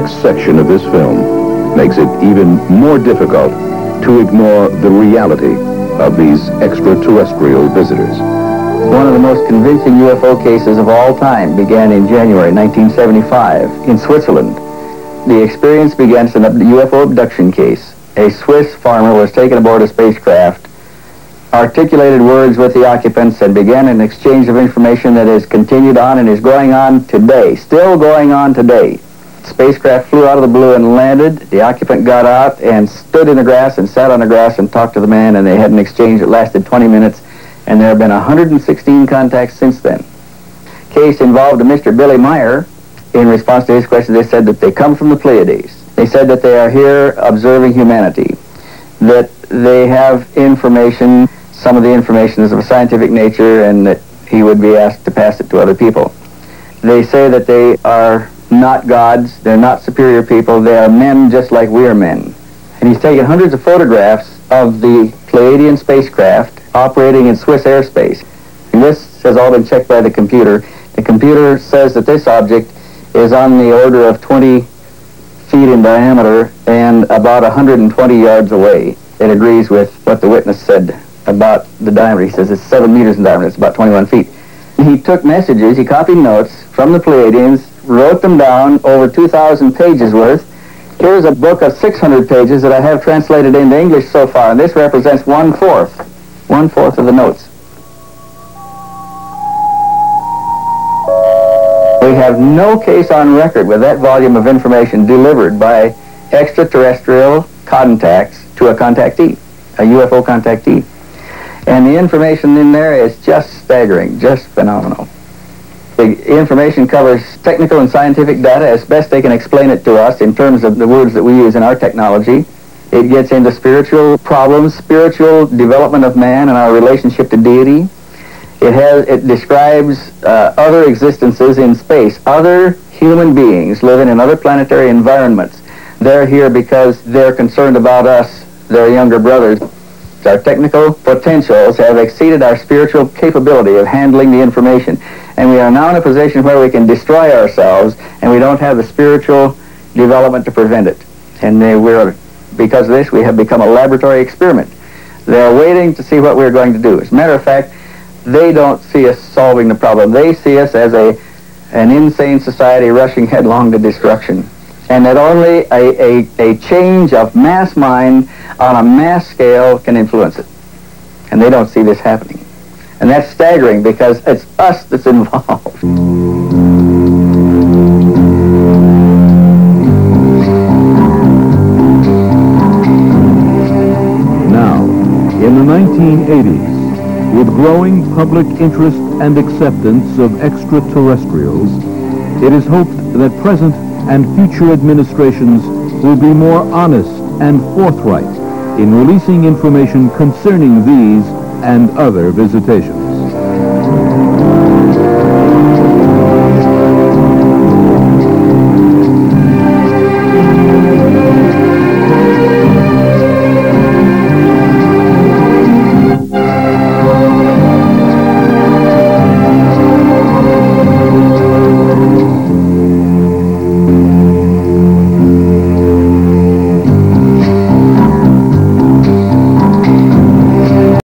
next section of this film makes it even more difficult to ignore the reality of these extraterrestrial visitors. One of the most convincing UFO cases of all time began in January 1975 in Switzerland. The experience begins in a UFO abduction case. A Swiss farmer was taken aboard a spacecraft, articulated words with the occupants, and began an exchange of information that has continued on and is going on today, still going on today. The spacecraft flew out of the blue and landed. The occupant got out and stood in the grass and sat on the grass and talked to the man, and they had an exchange that lasted 20 minutes, and there have been 116 contacts since then. The case involved a Mr. Billy Meier. In response to his question, they said that they come from the Pleiades. They said that they are here observing humanity, that they have information, some of the information is of a scientific nature, and that he would be asked to pass it to other people. They say that they are not gods, they're not superior people, they are men just like we are men. And he's taken hundreds of photographs of the Pleiadian spacecraft operating in Swiss airspace. And this has all been checked by the computer. The computer says that this object is on the order of 20 feet in diameter and about 120 yards away. It agrees with what the witness said about the diameter. He says it's 7 meters in diameter, it's about 21 feet. He took messages, he copied notes from the Pleiadians, wrote them down, over 2,000 pages worth. Here's a book of 600 pages that I have translated into English so far, and this represents one-fourth of the notes. We have no case on record with that volume of information delivered by extraterrestrial contacts to a contactee, a UFO contactee. And the information in there is just staggering, just phenomenal. The information covers technical and scientific data as best they can explain it to us in terms of the words that we use in our technology. It gets into spiritual problems, spiritual development of man and our relationship to deity. It describes other existences in space, other human beings living in other planetary environments. They're here because they're concerned about us, their younger brothers. Our technical potentials have exceeded our spiritual capability of handling the information. And we are now in a position where we can destroy ourselves, and we don't have the spiritual development to prevent it. And because of this, we have become a laboratory experiment. They're waiting to see what we're going to do. As a matter of fact, they don't see us solving the problem. They see us as an insane society rushing headlong to destruction. And that only a change of mass mind on a mass scale can influence it. And they don't see this happening. And that's staggering because it's us that's involved. Now, in the 1980s, with growing public interest and acceptance of extraterrestrials, it is hoped that present and future administrations will be more honest and forthright in releasing information concerning these and other visitations.